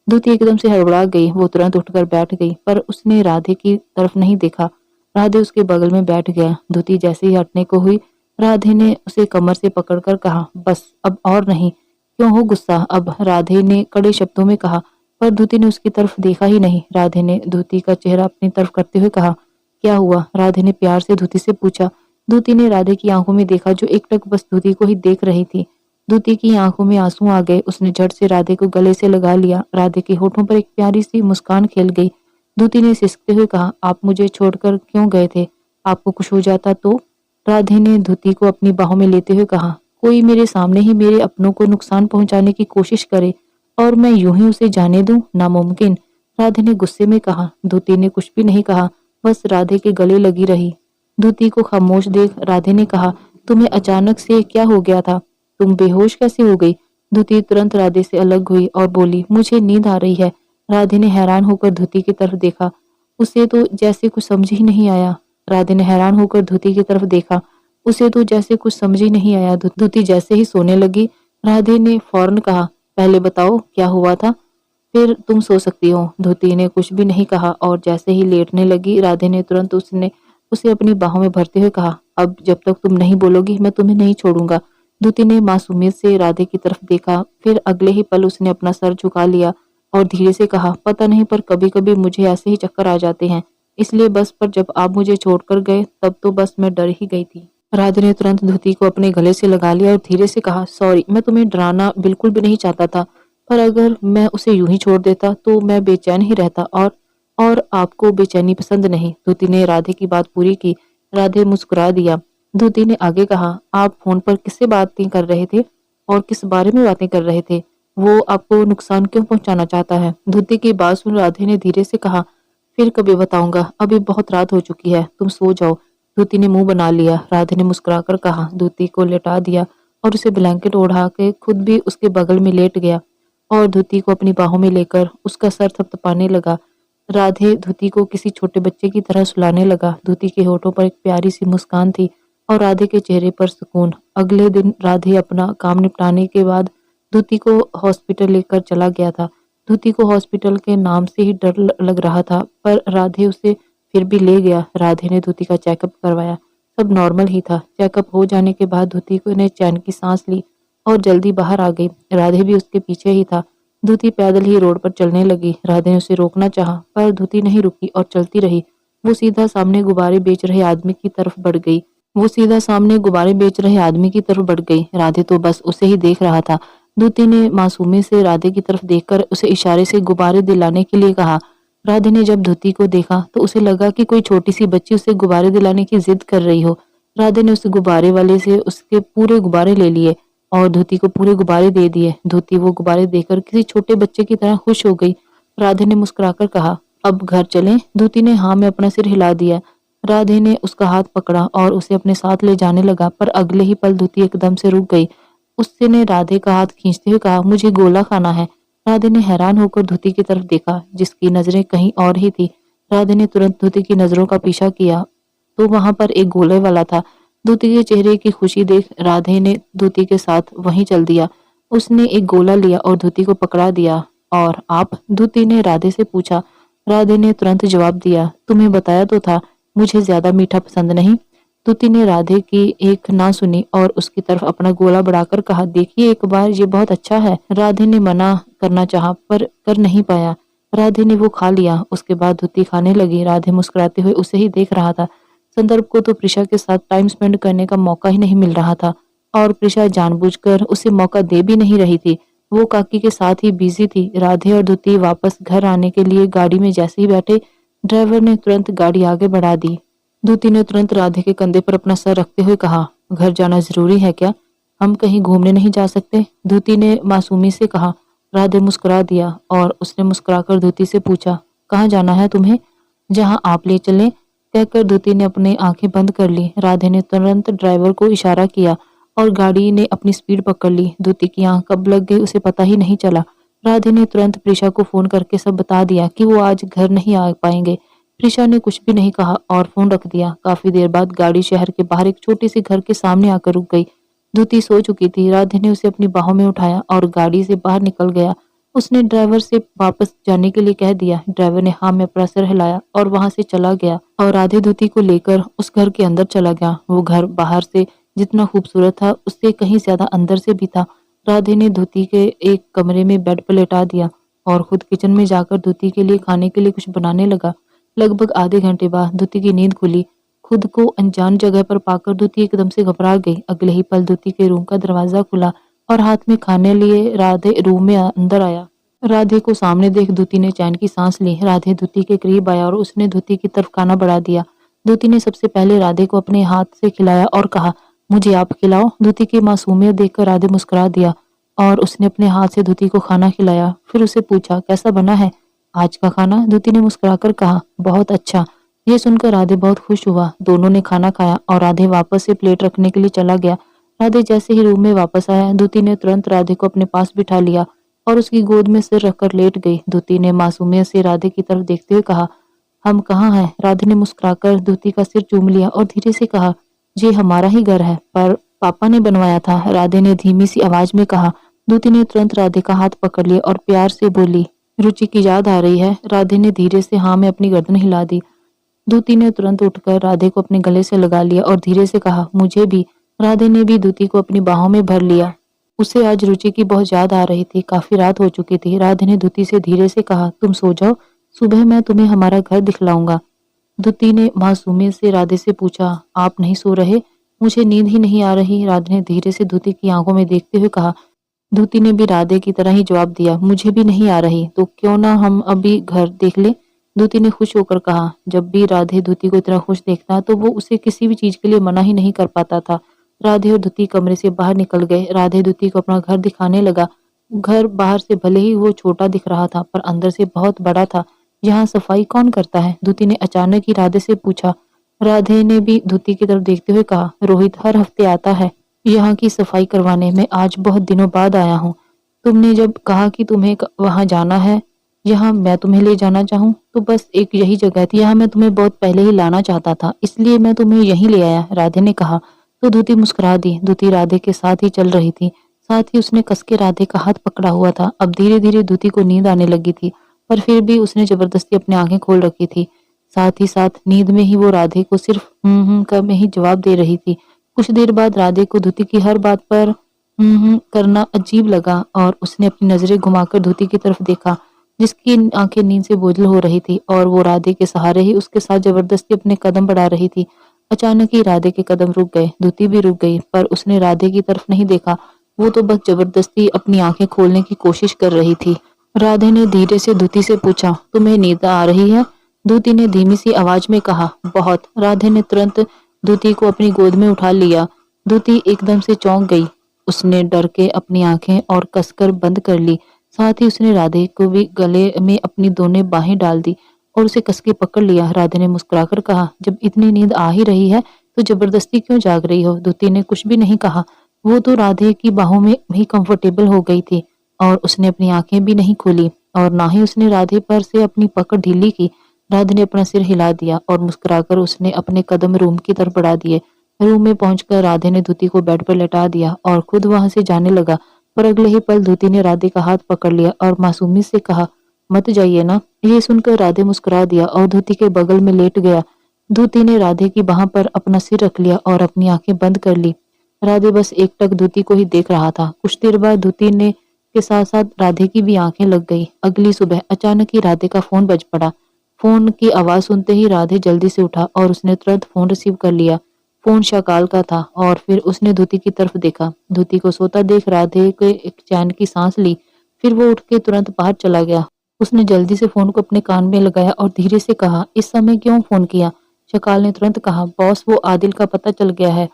धुति एकदम से हड़बड़ा गई। वो तुरंत उठकर बैठ गई पर उसने राधे की तरफ नहीं देखा। राधे उसके बगल में बैठ गया। धुति जैसे ही हटने को हुई, राधे ने उसे कमर से पकड़कर कहा, बस अब और नहीं, क्यों हो गुस्सा अब? राधे ने कड़े शब्दों में कहा पर धुति ने उसकी तरफ देखा ही नहीं। राधे ने धुति का चेहरा अपनी तरफ करते हुए कहा, क्या हुआ? राधे ने प्यार से धुति से पूछा। धुति ने राधे की आंखों में देखा जो एकटक बस धुति को ही देख रही थी। धुति की आंखों में आंसू आ गए। उसने झट से राधे को गले से लगा लिया। राधे के होठों पर एक प्यारी सी मुस्कान खेल गई। धुति ने सिसकते हुए कहा, आप मुझे छोड़कर क्यों गए थे? आपको कुछ हो जाता तो? राधे ने धुति को अपनी बाहों में लेते हुए कहा, कोई मेरे सामने ही मेरे अपनों को नुकसान पहुंचाने की कोशिश करे और मैं यूं ही उसे जाने दूं? नामुमकिन। राधे ने गुस्से में कहा। धुति ने कुछ भी नहीं कहा, बस राधे के गले लगी रही। धुति को खामोश देख राधे ने कहा, तुम्हें अचानक से क्या हो गया था? तुम बेहोश कैसे हो गई? धुति तुरंत राधे से अलग हुई और बोली, मुझे नींद आ रही है। राधे ने हैरान होकर धुति की तरफ देखा। उसे तो जैसे कुछ समझ ही नहीं आया। राधे ने हैरान होकर धुति की तरफ देखा। उसे तो जैसे कुछ समझ ही नहीं आया। धुति जैसे ही सोने लगी, राधे ने फौरन कहा, पहले बताओ क्या हुआ था, फिर तुम सो सकती हो। धुति ने कुछ भी नहीं कहा और जैसे ही लेटने लगी, राधे ने तुरंत उसे अपनी बाहों में भरते हुए कहा, अब जब तक तुम नहीं बोलोगी मैं तुम्हें नहीं छोड़ूंगा। धुति ने मासूमियत से राधे की तरफ देखा, फिर अगले ही पल उसने अपना सर झुका लिया और धीरे से कहा, पता नहीं पर कभी कभी मुझे ऐसे ही चक्कर आ जाते हैं, इसलिए बस पर जब आप मुझे छोड़कर गए तब तो बस मैं डर ही गई थी। राधे ने तुरंत धुति को अपने गले से लगा लिया और धीरे से कहा, सॉरी, मैं तुम्हें डराना बिल्कुल भी नहीं चाहता था, पर अगर मैं उसे यूं ही छोड़ देता तो मैं बेचैन ही रहता और आपको बेचैनी पसंद नहीं। धुति ने राधे की बात पूरी की। राधे मुस्कुरा दिया। धुति ने आगे कहा, आप फोन पर किससे बातें कर रहे थे और किस बारे में बातें कर रहे थे? वो आपको नुकसान क्यों पहुंचाना चाहता है? धुति की बात सुन राधे ने धीरे से कहा, फिर कभी बताऊंगा, अभी बहुत रात हो चुकी है, तुम सो जाओ। धुति ने मुंह बना लिया। राधे ने मुस्कुराकर कहा। धुति को लेटा दिया और उसे ब्लैंकेट ओढ़ा के खुद भी उसके बगल में लेट गया और धुति को अपनी बाहों में लेकर उसका सर थपथपाने लगा। राधे धुति को किसी छोटे बच्चे की तरह सुलाने लगा। धुति के होठों पर एक प्यारी सी मुस्कान थी और राधे के चेहरे पर सुकून। अगले दिन राधे अपना काम निपटाने के बाद धुति को हॉस्पिटल लेकर चला गया था। धुति को हॉस्पिटल के नाम से ही डर लग रहा था, पर राधे उसे फिर भी ले गया। राधे ने धुति का चेकअप करवाया। सब नॉर्मल ही था। चेकअप हो जाने के बाद धुति को ने चैन की सांस ली और जल्दी बाहर आ गई। राधे भी उसके पीछे ही था। धुति पैदल ही रोड पर चलने लगी। राधे ने उसे रोकना चाहा, पर धुति नहीं रुकी और चलती रही। वो सीधा सामने गुब्बारे बेच रहे आदमी की तरफ बढ़ गई। राधे तो बस उसे ही देख रहा था। धुति ने मासूमी से राधे की तरफ देखकर उसे इशारे से गुब्बारे दिलाने के लिए कहा। राधे ने जब धुति को देखा तो उसे लगा कि कोई छोटी सी बच्ची उसे गुब्बारे दिलाने की जिद कर रही हो। राधे ने उस गुब्बारे वाले से उसके पूरे गुब्बारे ले लिए और धुति को पूरे गुब्बारे दे दिए। धुति वो गुब्बारे देकर किसी छोटे बच्चे की तरह खुश हो गई। राधे ने मुस्कुराकर कहा, अब घर चलें? धुति ने हाँ में अपना सिर हिला दिया। राधे ने उसका हाथ पकड़ा और उसे अपने साथ ले जाने लगा, पर अगले ही पल धुति एकदम से रुक गई। उसने राधे का हाथ खींचते हुए कहा, मुझे गोला खाना है। राधे ने हैरान होकर धुति की तरफ देखा, जिसकी नजरें कहीं और ही थी। राधे ने तुरंत धुति की नजरों का पीछा किया तो वहां पर एक गोले वाला था। धुति के चेहरे की खुशी देख राधे ने धुति के साथ वहीं चल दिया। उसने एक गोला लिया और धुति को पकड़ा दिया। और आप? द्युति ने राधे से पूछा। राधे ने तुरंत जवाब दिया, तुम्हें बताया तो था, मुझे ज्यादा मीठा पसंद नहीं। द्युति ने राधे की एक ना सुनी और उसकी तरफ अपना गोला बढ़ाकर कहा, देखिए एक बार, ये बहुत अच्छा है। राधे ने मना करना चाहा पर कर नहीं पाया। राधे ने वो खा लिया। उसके बाद द्युति खाने लगी। राधे मुस्कुराते हुए उसे ही देख रहा था। संदर्भ को तो प्रिशा के साथ टाइम स्पेंड करने का मौका ही नहीं मिल रहा था और प्रिशा जानबूझकर उसे मौका दे भी नहीं रही थी। वो काकी के साथ ही बिजी थी। राधे और द्युति वापस घर आने के लिए गाड़ी में जैसे ही बैठे, ड्राइवर ने तुरंत गाड़ी आगे बढ़ा दी। द्युति ने तुरंत राधे के कंधे पर अपना सर रखते हुए कहा, घर जाना जरूरी है क्या? हम कहीं घूमने नहीं जा सकते? द्युति ने मासूमी से कहा। राधे मुस्कुरा दिया और उसने मुस्कुराकर द्युति से पूछा, कहाँ जाना है तुम्हें? जहाँ आप ले चलें, कहकर द्युति ने अपनी आंखें बंद कर ली। राधे ने तुरंत ड्राइवर को इशारा किया और गाड़ी ने अपनी स्पीड पकड़ ली। द्युति की आंख कब लग गई उसे पता ही नहीं चला। राधे ने तुरंत प्रिशा को फोन करके सब बता दिया कि वो आज घर नहीं आ पाएंगे। प्रिशा ने कुछ भी नहीं कहा और फोन रख दिया। काफी देर बाद गाड़ी शहर के बाहर एक छोटे से घर के सामने आकर रुक गई। द्युति सो चुकी थी। राधे ने उसे अपनी बाहों में उठाया और गाड़ी से बाहर निकल गया। उसने ड्राइवर से वापस जाने के लिए कह दिया। ड्राइवर ने हाँ में अपना सिर हिलाया और वहां से चला गया और राधे द्युति को लेकर उस घर के अंदर चला गया। वो घर बाहर से जितना खूबसूरत था, उससे कहीं ज्यादा अंदर से भी था। राधे ने द्युति के एक कमरे में बेड पर लेटा दिया और खुद किचन में जाकर द्युति के लिए खाने के लिए कुछ बनाने लगा। लगभग आधे घंटे बाद द्युति की नींद खुली। खुद को अनजान जगह पर पाकर द्युति एकदम से घबरा गई। अगले ही पल द्युति के रूम का दरवाजा खुला और हाथ में खाने लिए राधे रूम में अंदर आया। राधे को सामने देख द्युति ने चैन की सांस ली। राधे द्युति के करीब आया और उसने द्युति की तरफ खाना बढ़ा दिया। द्युति ने सबसे पहले राधे को अपने हाथ से खिलाया और कहा, मुझे आप खिलाओ। द्युति की मासूमियत देखकर राधे मुस्कुरा दिया और उसने अपने हाथ से द्युति को खाना खिलाया। फिर उसे पूछा, कैसा बना है आज का खाना? द्युति ने मुस्कुराकर कहा, बहुत अच्छा। ये सुनकर राधे बहुत खुश हुआ। दोनों ने खाना खाया और राधे वापस से प्लेट रखने के लिए चला गया। राधे जैसे ही रूम में वापस आया, द्युति ने तुरंत राधे को अपने पास बिठा लिया और उसकी गोद में सिर रखकर लेट गई। द्युति ने मासूमियत से राधे की तरफ देखते हुए कहा, हम कहाँ हैं? राधे ने मुस्कुराकर द्युति का सिर चूम लिया और धीरे से कहा, ये हमारा ही घर है, पर पापा ने बनवाया था। राधे ने धीमी सी आवाज में कहा। द्युति ने तुरंत राधे का हाथ पकड़ लिया और प्यार से बोली, रुचि की याद आ रही है? राधे ने धीरे से हाँ में अपनी गर्दन हिला दी। द्युति ने तुरंत उठकर राधे को अपने गले से लगा लिया और धीरे से कहा, मुझे भी। राधे ने भी द्युति को अपनी बाहों में भर लिया। उसे आज रुचि की बहुत याद आ रही थी। काफी रात हो चुकी थी। राधे ने द्युति से धीरे से कहा, तुम सो जाओ, सुबह मैं तुम्हें हमारा घर दिखलाऊंगा। द्युति ने मासूमियत से राधे से पूछा, आप नहीं सो रहे? मुझे नींद ही नहीं आ रही। राधे ने धीरे से द्युति की आंखों में देखते हुए कहा। द्युति ने भी राधे की तरह ही जवाब दिया, मुझे भी नहीं आ रही। तो क्यों ना हम अभी घर देख ले? द्युति ने खुश होकर कहा। जब भी राधे द्युति को इतना खुश देखता तो वो उसे किसी भी चीज के लिए मना ही नहीं कर पाता था। राधे और द्युति कमरे से बाहर निकल गए। राधे द्युति को अपना घर दिखाने लगा। घर बाहर से भले ही वो छोटा दिख रहा था, पर अंदर से बहुत बड़ा था। यहाँ सफाई कौन करता है? द्युति ने अचानक ही राधे से पूछा। राधे ने भी द्युति की तरफ देखते हुए कहा, रोहित हर हफ्ते आता है यहाँ की सफाई करवाने। में आज बहुत दिनों बाद आया हूँ। तुमने जब कहा कि तुम्हें वहां जाना है, यहाँ मैं तुम्हें ले जाना चाहूँ, तो बस एक यही जगह थी। यहाँ मैं तुम्हें बहुत पहले ही लाना चाहता था, इसलिए मैं तुम्हें यहीं ले आया, राधे ने कहा। तो द्युति मुस्कुरा दी। द्युति राधे के साथ ही चल रही थी। साथ ही उसने कस के राधे का हाथ पकड़ा हुआ था। अब धीरे धीरे द्युति को नींद आने लगी थी, पर फिर भी उसने जबरदस्ती अपनी आंखें खोल रखी थी। साथ ही साथ नींद में ही वो राधे को सिर्फ का में ही जवाब दे रही थी। कुछ देर बाद राधे को द्युति की हर बात पर करना अजीब लगा और उसने अपनी नजरें घुमाकर द्युति की तरफ देखा, जिसकी आंखें नींद से बोझल हो रही थी और वो राधे के सहारे ही उसके साथ जबरदस्ती अपने कदम बढ़ा रही थी। अचानक ही राधे के कदम रुक गए। द्युति भी रुक गई, पर उसने राधे की तरफ नहीं देखा। वो तो बस जबरदस्ती अपनी आंखें खोलने की कोशिश कर रही थी। राधे ने धीरे से द्युति से पूछा, तुम्हें नींद आ रही है? द्युति ने धीमी सी आवाज में कहा, बहुत। राधे ने तुरंत द्युति को अपनी गोद में उठा लिया। द्युति एकदम से चौंक गई। उसने डर के अपनी आंखें और कसकर बंद कर ली। साथ ही उसने राधे को भी गले में अपनी दोनों बाहें डाल दी और उसे कस के पकड़ लिया। राधे ने मुस्कुराकर कहा, जब इतनी नींद आ ही रही है तो जबरदस्ती क्यों जाग रही हो? द्युति ने कुछ भी नहीं कहा। वो तो राधे की बाहों में ही कंफर्टेबल हो गई थी और उसने अपनी आंखें भी नहीं खोली और ना ही उसने राधे पर से अपनी पकड़ ढीली की। राधे ने अपना सिर हिला दिया और मुस्कुराकर उसने अपने कदम रूम की तरफ बढ़ा दिए। रूम में पहुंचकर राधे ने द्युति को बेड पर लेटा दिया और खुद वहां से जाने लगा, पर अगले ही पल धूती ने राधे का हाथ पकड़ लिया और मासूमी से कहा, मत जाइए ना। ये सुनकर राधे मुस्कुरा दिया और धूती के बगल में लेट गया। धूती ने राधे की बाह पर अपना सिर रख लिया और अपनी आंखें बंद कर ली। राधे बस एकटक धूती को ही देख रहा था। कुछ देर बाद धूती ने के साथ साथ राधे की भी आंखें लग गई। अगली सुबह अचानक ही राधे का फोन बज पड़ा। फोन की आवाज सुनते ही राधे जल्दी से उठा और उसने तुरंत फोन रिसीव कर लिया। फोन शकाल का था और फिर उसने धूती की तरफ देखा। धूती को सोता देख राधे के एक चैन की सांस ली। फिर वो उठ के तुरंत बाहर चला गया। उसने जल्दी से फोन को अपने कान में लगाया और धीरे से कहा, इस समय क्यों फोन किया? शकाल ने तुरंत कहा, बॉस वो आदिल का पता चल गया है।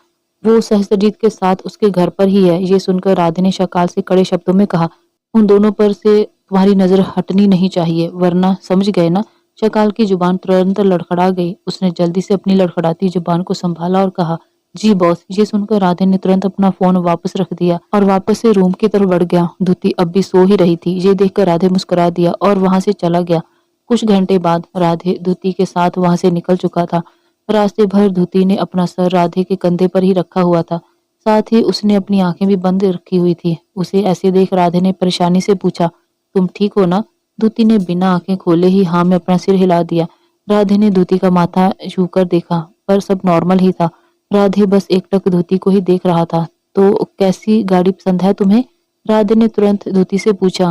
वो सहस्त्रजीत के साथ उसके घर पर ही है। ये सुनकर राधे ने शकाल से कड़े शब्दों में कहा, उन दोनों पर से तुम्हारी नजर हटनी नहीं चाहिए, वरना समझ गए ना। शकाल की जुबान तुरंत लड़खड़ा गई। उसने जल्दी से अपनी लड़खड़ाती जुबान को संभाला और कहा, जी बॉस। ये सुनकर राधे ने तुरंत अपना फोन वापस रख दिया और वापस से रूम की तरफ बढ़ गया। धूती अब भी सो ही रही थी। ये देखकर राधे मुस्कुरा दिया और वहां से चला गया। कुछ घंटे बाद राधे धूती के साथ वहां से निकल चुका था। रास्ते भर धूती ने अपना सर राधे के कंधे पर ही रखा हुआ था। साथ ही उसने अपनी आंखें भी बंद रखी हुई थी। उसे ऐसे देख राधे ने परेशानी से पूछा, तुम ठीक हो ना? धूती ने बिना आंखें खोले ही हाँ में अपना सिर हिला दिया। राधे ने धूती का माथा छूकर देखा, पर सब नॉर्मल ही था। राधे बस एकटक धूती को ही देख रहा था। तो कैसी गाड़ी पसंद है तुम्हें? राधे ने तुरंत धूती से पूछा।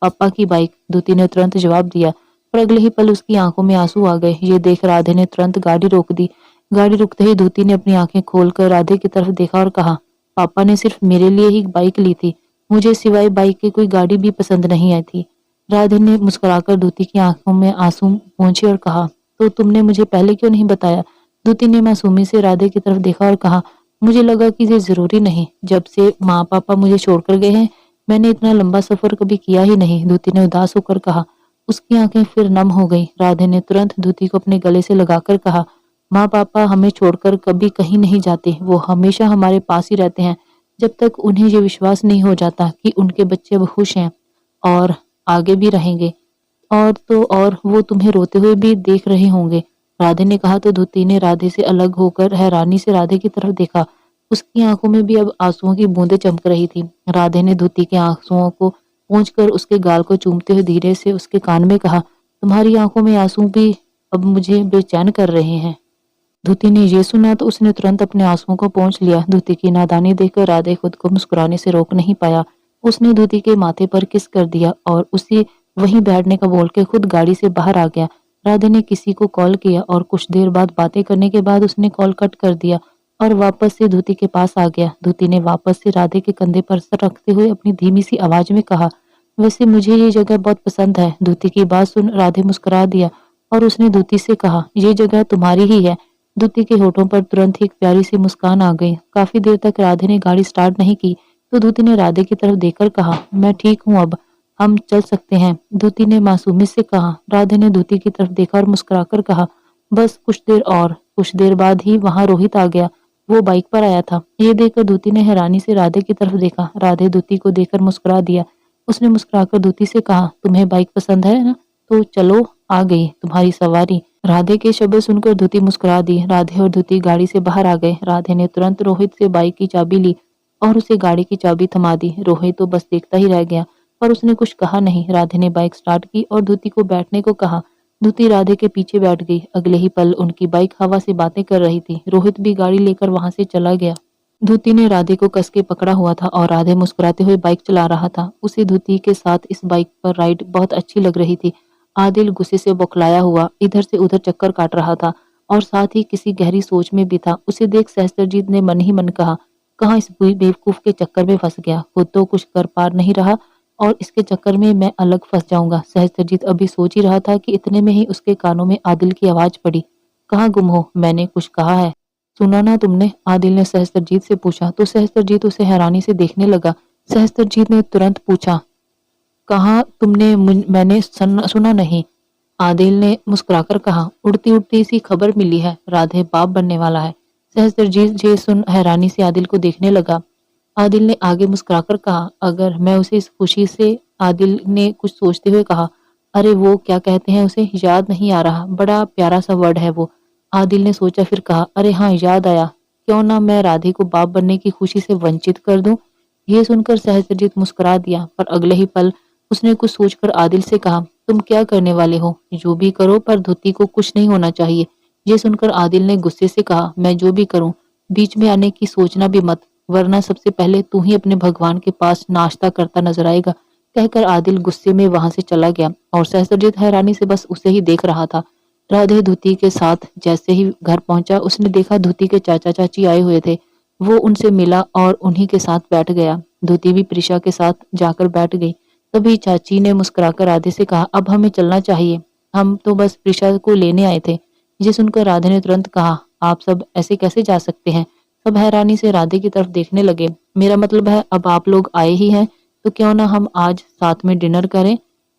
पापा की बाइक, धूती ने तुरंत जवाब दिया। पर अगले ही पल उसकी आंखों में आंसू आ गए। ये देख राधे ने तुरंत गाड़ी रोक दी। गाड़ी रुकते ही धूती ने अपनी आंखें खोलकर राधे की तरफ देखा और कहा, पापा ने सिर्फ मेरे लिए ही बाइक ली थी, मुझे सिवाय बाइक की कोई गाड़ी भी पसंद नहीं आई थी। राधे ने मुस्कुराकर धूती की आंखों में आंसू पोंछे और कहा, तो तुमने मुझे पहले क्यों नहीं बताया? धूती ने मासूमी से राधे की तरफ देखा और कहा, मुझे लगा कि ये जरूरी नहीं। जब से माँ पापा मुझे छोड़कर गए हैं, मैंने इतना लंबा सफर कभी किया ही नहीं। धूती ने उदास होकर कहा। उसकी आंखें फिर नम हो गई। राधे ने तुरंत धूती को अपने गले से लगाकर कहा, माँ पापा हमें छोड़कर कभी कहीं नहीं जाते, वो हमेशा हमारे पास ही रहते हैं जब तक उन्हें ये विश्वास नहीं हो जाता कि उनके बच्चे अब खुश हैं और आगे भी रहेंगे। और तो और वो तुम्हें रोते हुए भी देख रहे होंगे। राधे ने कहा तो धूती ने राधे से अलग होकर हैरानी से राधे की तरफ देखा। उसकी आंखों में भी अब आंसुओं की बूंदें चमक रही थी। राधे ने धूती के आंसुओं को पोंछकर उसके गाल को चूमते हुए धीरे से उसके कान में कहा, तुम्हारी आंखों में आंसू भी अब मुझे बेचैन कर रहे हैं। धूती ने ये सुना तो उसने तुरंत अपने आंसुओं को पोंछ लिया। धूती की नादानी देखकर राधे खुद को मुस्कुराने से रोक नहीं पाया। उसने धूती के माथे पर किस कर दिया और उसे वहीं बैठने का बोल के खुद गाड़ी से बाहर आ गया। राधे ने किसी को कॉल किया और कुछ देर बाद बातें करने के बाद उसने कॉल कट कर दिया और वापस से धूती के पास आ गया। धूती ने वापस से राधे के कंधे पर सर रखते हुए अपनी धीमी सी आवाज में कहा, वैसे मुझे ये जगह बहुत पसंद है। धूती की बात सुन राधे मुस्कुरा दिया और उसने धूती से कहा, ये जगह तुम्हारी ही है। धूती के होठों पर तुरंत ही एक प्यारी सी मुस्कान आ गई। काफी देर तक राधे ने गाड़ी स्टार्ट नहीं की तो धूती ने राधे की तरफ देखकर कहा, मैं ठीक हूँ, अब हम चल सकते हैं। धूती ने मासूमी से कहा। राधे ने धूती की तरफ देखा और मुस्कुराकर कहा, बस कुछ देर और। कुछ देर बाद ही वहां रोहित आ गया। वो बाइक पर आया था। ये देखकर धूती ने हैरानी से राधे की तरफ देखा। राधे धूती को देखकर मुस्कुरा दिया। उसने मुस्कुराकर धूती से कहा, तुम्हें बाइक पसंद है ना? तो चलो, आ गई तुम्हारी सवारी। राधे के शब्द सुनकर धूती मुस्कुरा दी। राधे और धूती गाड़ी से बाहर आ गए। राधे ने तुरंत रोहित से बाइक की चाबी ली और उसे गाड़ी की चाबी थमा दी। रोहित तो बस देखता ही रह गया पर उसने कुछ कहा नहीं। राधे ने बाइक स्टार्ट की और धूती को बैठने को कहा। धूती राधे के पीछे बैठ गई। अगले ही पल उनकी बाइक हवा से बातें कर रही थी। रोहित भी गाड़ी लेकर वहां से चला गया। धूती ने राधे को कस के पकड़ा हुआ था और राधे मुस्कुराते हुए बाइक चला रहा था। उसे धूती के साथ इस बाइक पर राइड बहुत अच्छी लग रही थी। आदिल गुस्से से बौखलाया हुआ इधर से उधर चक्कर काट रहा था और साथ ही किसी गहरी सोच में भी था। उसे देख सहस्त्रजीत ने मन ही मन कहा, कहाँ इस बेवकूफ के चक्कर में फंस गया। खुद तो कुछ कर पार नहीं रहा और इसके चक्कर में मैं अलग फंस जाऊंगा। सहस्त्रजीत अभी सोच ही रहा था कि इतने में ही उसके कानों में आदिल की आवाज पड़ी, कहाँ गुम हो? मैंने कुछ कहा है, सुना ना तुमने? आदिल ने सहस्त्रजीत से पूछा तो सहस्त्रजीत उसे हैरानी से देखने लगा। सहस्त्रजीत ने तुरंत पूछा, कहा तुमने? मैंने सुना नहीं। आदिल ने मुस्कुराकर कहा, उड़ती उड़ती सी खबर मिली है, राधे बाप बनने वाला है। सहस्त्रजीत ये सुन हैरानी से आदिल को देखने लगा। आदिल ने आगे मुस्कुराकर कहा, अगर मैं उसे इस खुशी से। आदिल ने कुछ सोचते हुए कहा, अरे वो क्या कहते हैं उसे, याद नहीं आ रहा, बड़ा प्यारा सा वर्ड है वो। आदिल ने सोचा फिर कहा, अरे हाँ याद आया, क्यों ना मैं राधे को बाप बनने की खुशी से वंचित कर दूं। ये सुनकर सहस्त्रजीत मुस्कुरा दिया, पर अगले ही पल उसने कुछ सोचकर आदिल से कहा, तुम क्या करने वाले हो? जो भी करो, पर धुती को कुछ नहीं होना चाहिए। ये सुनकर आदिल ने गुस्से से कहा, मैं जो भी करूं, बीच में आने की सोचना भी मत, वरना सबसे पहले तू ही अपने भगवान के पास नाश्ता करता नजर आएगा। कहकर आदिल गुस्से में वहां से चला गया और सहस्त्रजीत हैरानी से बस उसे ही देख रहा था। राधे धुती के साथ जैसे ही घर पहुंचा, उसने देखा धुती के चाचा चाची आए हुए थे। वो उनसे मिला और उन्हीं के साथ बैठ गया। धुती भी प्रिशा के साथ जाकर बैठ गई। तभी चाची ने मुस्कुराकर राधे से कहा, अब हमें चलना चाहिए, हम तो बस प्रिशा को लेने आए थे। ये सुनकर राधे ने तुरंत कहा, आप सब ऐसे कैसे जा सकते हैं? सब हैरानी से राधे की तरफ देखने लगे। मेरा मतलब है, अब आप लोग आए ही हैं तो क्यों ना हम आज साथ में डिनर करें।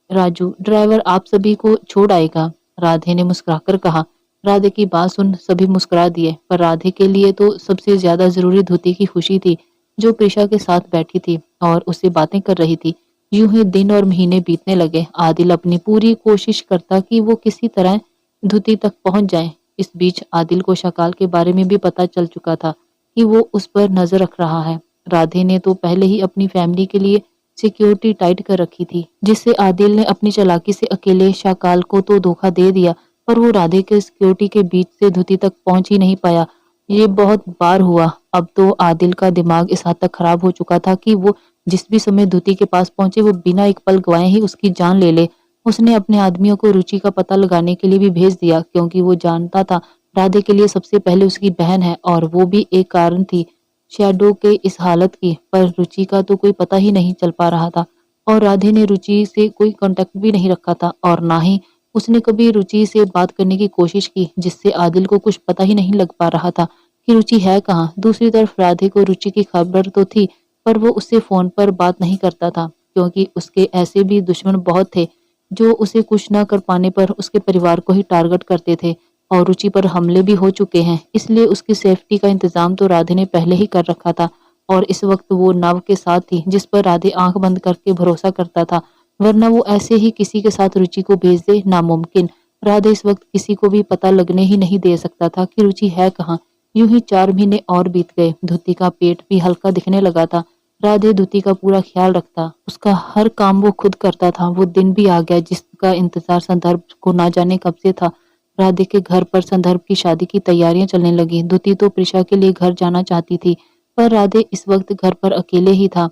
राजू ड्राइवर आप सभी को छोड़ आएगा, राधे ने मुस्कुराकर कहा। राधे की बात सुन सभी मुस्कुरा दिए, पर राधे के लिए तो सबसे ज्यादा जरूरी धुती की खुशी थी, जो प्रिशा के साथ बैठी थी और उससे बातें कर रही थी। यूं ही दिन और महीने बीतने लगे। आदिल अपनी पूरी कोशिश करता कि वो किसी तरह धुती तक पहुंच जाए। इस बीच आदिल को शकाल के बारे में भी पता चल चुका था कि वो उस पर नजर रख रहा है। राधे ने तो पहले ही अपनी फैमिली के लिए सिक्योरिटी टाइट कर रखी थी, जिससे आदिल ने अपनी चालाकी से अकेले शाकाल को तो धोखा दे दिया, पर वो राधे के सिक्योरिटी के बीच से धुती तक पहुंच ही नहीं पाया। ये बहुत बार हुआ। अब तो आदिल का दिमाग इस हद तक खराब हो चुका था कि वो जिस भी समय धुती के पास पहुंचे, वो बिना एक पल गवाए ही उसकी जान ले ले। उसने अपने आदमियों को रुचि का पता लगाने के लिए भी भेज दिया, क्योंकि वो जानता था राधे के लिए सबसे पहले उसकी बहन है, और वो भी एक कारण थी शैडो के इस हालत की। पर रुचि का तो कोई पता ही नहीं चल पा रहा था, और राधे ने रुचि से कोई कांटेक्ट भी नहीं रखा था, और ना ही उसने कभी रुचि से बात करने की कोशिश की, जिससे आदिल को कुछ पता ही नहीं लग पा रहा था कि रुचि है कहाँ। दूसरी तरफ राधे को रुचि की खबर तो थी, पर वो उससे फोन पर बात नहीं करता था, क्योंकि उसके ऐसे भी दुश्मन बहुत थे जो उसे कुछ न कर पाने पर उसके परिवार को ही टारगेट करते थे, और रुचि पर हमले भी हो चुके हैं। इसलिए उसकी सेफ्टी का इंतजाम तो राधे ने पहले ही कर रखा था, और इस वक्त वो नव के साथ थी, जिस पर राधे आंख बंद करके भरोसा करता था, वरना वो ऐसे ही किसी के साथ रुचि को भेज दे, नामुमकिन। राधे इस वक्त किसी को भी पता लगने ही नहीं दे सकता था कि रुचि है कहाँ। यूं ही 4 महीने और बीत गए। धुती का पेट भी हल्का दिखने लगा था। राधे धुती का पूरा ख्याल रखता, उसका हर काम वो खुद करता था। वो दिन भी आ गया जिसका इंतजार संदर्भ को ना जाने कब से था। राधे के घर पर संदर्भ की शादी की तैयारियां चलने लगी। धुती तो प्रिशा के लिए घर जाना चाहती थी, पर राधे इस वक्त घर पर अकेले ही था,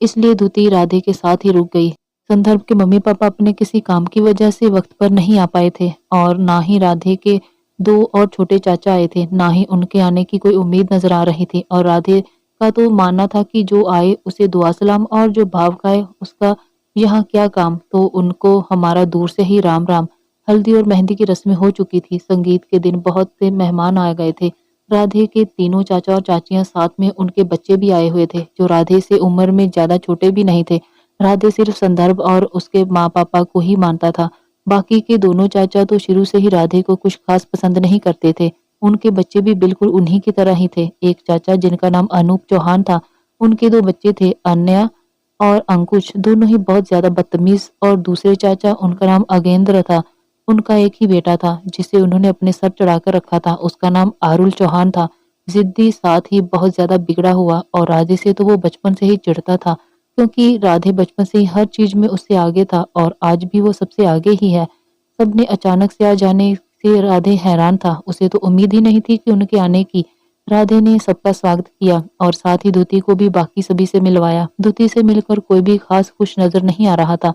इसलिए धुती राधे के साथ ही रुक गई। संदर्भ के मम्मी पापा अपने किसी काम की वजह से वक्त पर नहीं आ पाए थे, और ना ही राधे के 2 और छोटे चाचा आए थे, ना ही उनके आने की कोई उम्मीद नजर आ रही थी। और राधे का तो मानना था कि जो आए उसे दुआ सलाम, और जो भाव खाए उसका यहाँ क्या काम, तो उनको हमारा दूर से ही राम राम। हल्दी और मेहंदी की रस्में हो चुकी थी। संगीत के दिन बहुत से मेहमान आ गए थे। राधे के तीनों चाचा और चाचियां, साथ में उनके बच्चे भी आए हुए थे, जो राधे से उम्र में ज्यादा छोटे भी नहीं थे। राधे सिर्फ संदर्भ और उसके माँ पापा को ही मानता था। बाकी के दोनों चाचा तो शुरू से ही राधे को कुछ खास पसंद नहीं करते थे। उनके बच्चे भी बिल्कुल उन्हीं की तरह ही थे। एक चाचा जिनका नाम अनूप चौहान था, उनके 2 बच्चे थे, अनया और अंकुश, दोनों ही बहुत ज्यादा बदतमीज। और दूसरे चाचा, उनका नाम अगेंद्र था। उनका एक ही बेटा था जिसे उन्होंने अपने सर चढ़ाकर रखा था। उसका नाम आरुल चौहान था। जिद्दी, साथ ही बहुत ज्यादा बिगड़ा हुआ, और राधे से तो वो बचपन से ही चिढ़ता था, क्योंकि राधे बचपन से ही हर चीज में उससे आगे था, और आज भी वो सबसे आगे ही है। सबने अचानक से आ जाने से राधे हैरान था। उसे तो उम्मीद ही नहीं थी कि उनके आने की। राधे ने सबका स्वागत किया, और साथ ही धुती को भी बाकी सभी से मिलवाया। धुती से मिलकर कोई भी खास खुश नजर नहीं आ रहा था।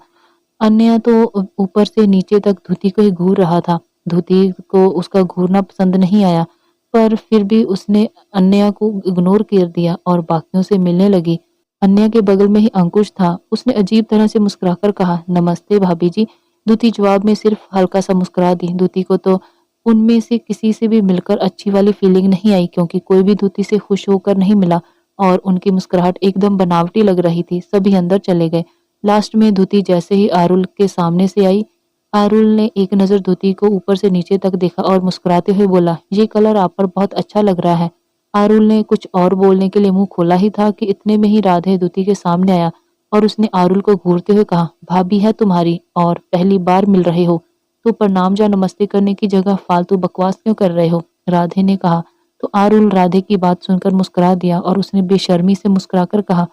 अन्य तो ऊपर से नीचे तक धुती को ही घूर रहा था। धुती को उसका घूरना पसंद नहीं आया, पर फिर भी उसने अन्य को इग्नोर कर दिया और बाकियों से मिलने लगी। अन्य के बगल में ही अंकुश था। उसने अजीब तरह से मुस्कुराकर कहा, नमस्ते भाभी जी। धुती जवाब में सिर्फ हल्का सा मुस्कुरा दी। धुती को तो उनमें से किसी से भी मिलकर अच्छी वाली फीलिंग नहीं आई, क्योंकि कोई भी धुती से खुश होकर नहीं मिला, और उनकी मुस्कुराहट एकदम बनावटी लग रही थी। सभी अंदर चले गए। लास्ट में धुती जैसे ही आरुल के सामने से आई, आरुल ने एक नजर धुती को ऊपर से नीचे तक देखा और मुस्कुराते हुए बोला, ये कलर आप पर बहुत अच्छा लग रहा है। आरुल ने कुछ और बोलने के लिए मुंह खोला ही था कि इतने में ही राधे धुती के सामने आया, और उसने आरुल को घूरते हुए कहा, भाभी है तुम्हारी, और पहली बार मिल रहे हो तो प्रणाम या नमस्ते करने की जगह फालतू बकवास क्यों कर रहे हो? राधे ने कहा। तो आरुल राधे की बात सुनकर मुस्कुरा दिया, और उसने बेशर्मी से मुस्कुराकर कहा,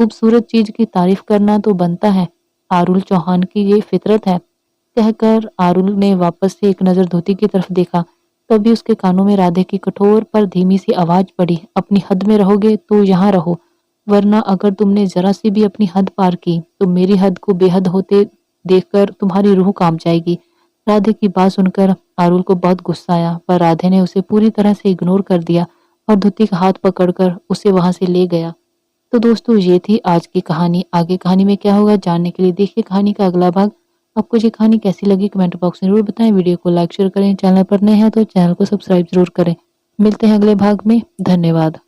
खूबसूरत चीज की तारीफ करना तो बनता है, आरुल चौहान की ये फितरत है। कहकर आरुल ने वापस से एक नजर धोती की तरफ देखा। तभी उसके कानों में राधे की कठोर पर धीमी सी आवाज पड़ी, अपनी हद में रहोगे तो यहाँ रहो, वरना अगर तुमने जरा सी भी अपनी हद पार की तो मेरी हद को बेहद होते देखकर तुम्हारी रूह कांप जाएगी। राधे की बात सुनकर आरुल को बहुत गुस्सा आया, पर राधे ने उसे पूरी तरह से इग्नोर कर दिया और धुती का हाथ पकड़कर उसे वहां से ले गया। तो दोस्तों ये थी आज की कहानी। आगे कहानी में क्या होगा जानने के लिए देखिए कहानी का अगला भाग। आपको ये कहानी कैसी लगी कमेंट बॉक्स में जरूर बताएं। वीडियो को लाइक शेयर करें, चैनल पर नए हैं तो चैनल को सब्सक्राइब जरूर करें। मिलते हैं अगले भाग में। धन्यवाद।